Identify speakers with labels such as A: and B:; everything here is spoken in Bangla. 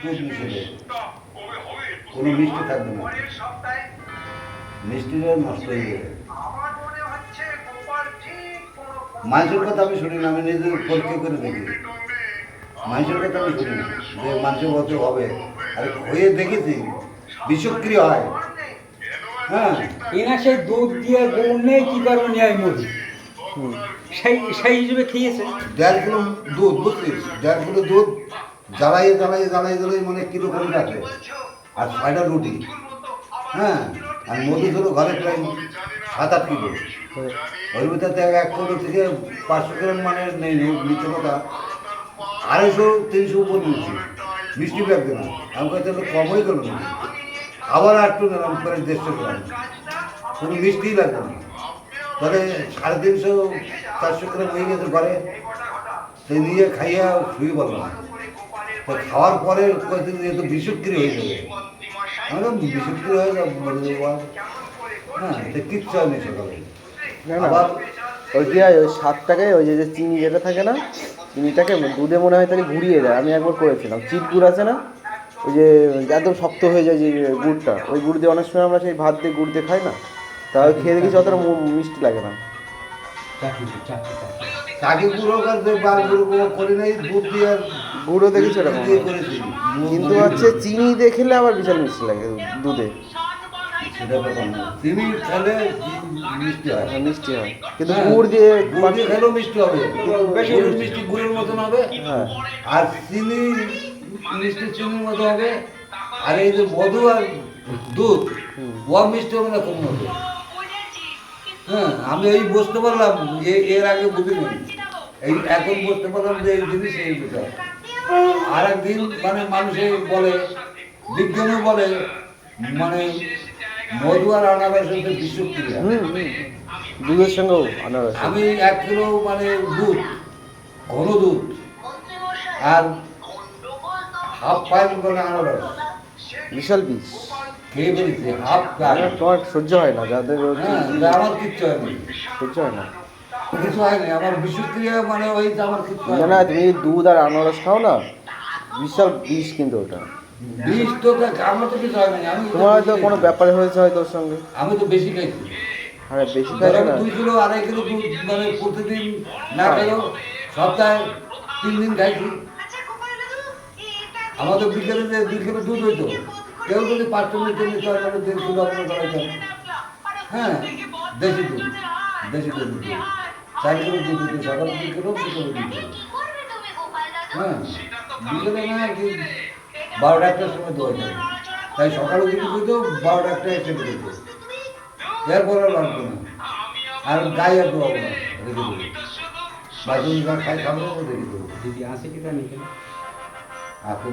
A: দুধ মিশিয়ে কোনো মিষ্টি থাকবে না, মিষ্টিটা নষ্ট হয়ে যাবে। মানুষের কথা আমি শুনি না, আমি নিজে পরীক্ষা করে দেখি। মানুষের কথা আমি শুনি না যে মানুষের মতো হবে, আর হয়ে দেখেছি বিষক্রিয়া হয়। হ্যাঁ,
B: এনা সেই দুধ দিয়ে গরু নেই কি করবো নেই মধু সেই সেই হিসেবে খেয়েছে।
A: 1.5 কিলো দুধ, বুঝছিস, 1.5 কিলো দুধ জ্বালাই মানে কিরকম রাখে, আর 6টা রুটি। হ্যাঁ, আর মধু ধরো ঘরে প্রায় 7-8 কিলো। ওর ভিতরে 1 কিলো থেকে 500 গ্রাম মানে নেই নিচে কথা 250-300 উপর নিচ্ছি, মিষ্টি লাগবে না। আমি কাছে কম হয়ে গেল না, আবার একটু নিলাম প্রায় 150 গ্রাম, কোনো মিষ্টিই লাগবে না। তাহলে 350-400 গ্রাম হয়ে গেছে ঘরে, সে নিয়ে খাইয়া শুয়ে বললাম। তো খাওয়ার পরে কয়েকদিন যেহেতু বিষক্রিয়া হয়ে যাবে, আমরা বিষক্রিয়া হয়ে যাবো, হ্যাঁ, সে কিচ্ছু হয়নি সকালে। আবার
C: ওই কি হয়, ওই 7 টাকায় ওই যে চিনি যেটা থাকে না, চিনিটাকে দুধে মনে হয় তাহলে ঘুরিয়ে দেয়। আমি একবার করেছিলাম, চিট গুড় আছে না, ওই যে একদম শক্ত হয়ে যায় যে গুড়টা, ওই গুড় দিয়ে অনেক সময় আমরা সেই ভাত দিয়ে গুড় দিয়ে খাই না, তাও খেয়ে দেখেছি অতটা মিষ্টি লাগে না।
A: কাকি গুঁড়ো করতে বার গুঁড়ো করে নেই, দুধ দিয়ে
C: গুড়ও দেখেছি এরকম,
A: দিয়ে করেছি।
C: কিন্তু হচ্ছে চিনি দিয়ে খেলে আবার বিশাল মিষ্টি লাগে দুধে।
A: সেটা ব্যাপার না, চিনি খেলে মিষ্টি হয়,
C: মিষ্টি হয়, কিন্তু গুড় দিয়ে
A: গুড় দিয়ে খেলেও মিষ্টি হবে, গুড়ের মিষ্টি গুড়ের মতন হবে।
C: হ্যাঁ,
A: আর চিনি মিষ্টি চিনির মতো হবে। আর এই যে মধু আর দুধ, ও মিষ্টি হবে না কম হবে। হ্যাঁ, আমি এই বুঝতে পারলাম, এর আগে বুঝিনি, এই এখন বুঝতে পারলাম যে এই জিনিস এই বিষয়। আর একদিন মানে মানুষে বলে, বিজ্ঞানও বলে, মানে মধু আর আনারসের বিষক্রিয়া।
C: দুধের সঙ্গেও আনারস।
A: আমি 1 কিলো মানে দুধ, ঘন দুধ, আর হাফ পাইল করে আনারস
C: বিশাল বিষ,
A: খেয়ে ফেলেছি, হাফ পাইল।
C: তোমার সহ্য হয় না, যাদের
A: হ্যাঁ, আমার কিচ্ছু হয়নি,
C: সহ্য হয় না।
A: কিছু হয়নি, আমার বিষক্রিয়া মানে ওই যে আমার কিচ্ছু
C: না
A: হয়নি।
C: না, তুমি দুধ আর আনারস খাও না, বিশাল বিষ কিন্তু ওটা।
A: বিষ তো আমার তো কিছু হয়নি, আমি
C: তোমার হয়তো কোনো ব্যাপারে হয়েছে হয়তো ওর সঙ্গে।
A: আমি তো বেশি খাইছি।
C: আরে বেশি খাইছো না,
A: 2 কিলো 2.5 কিলো দুধ মানে প্রতিদিন না খেলেও সপ্তাহে 3 দিন খাইছি। আমাদের বিকেলে যে 2 কিলো দুধ হইতো, কেউ যদি 500 মিটার নিতে হয় তাহলে 1.5 কিলো আপনার করাইতাম। হ্যাঁ, দেশি দুধ, দেশি দুধ দিত, 4 কিলো দুধ দিত, সকালে 2 কিলো বিকেলে 2 কিলো। হ্যাঁ, বিকেলে না আর কি 12টা-1টার সময় দেওয়া যায়, তাই সকালে যদি দিত 12টা-1টা এসে দিত, এরপর আর লাগবে না। আর গায়ে আর দেওয়া না, রেখে দেবো, বাসন যা খাই খাবো রেখে দেবো।
B: দিদি আসে কি জানি কেন
A: এখন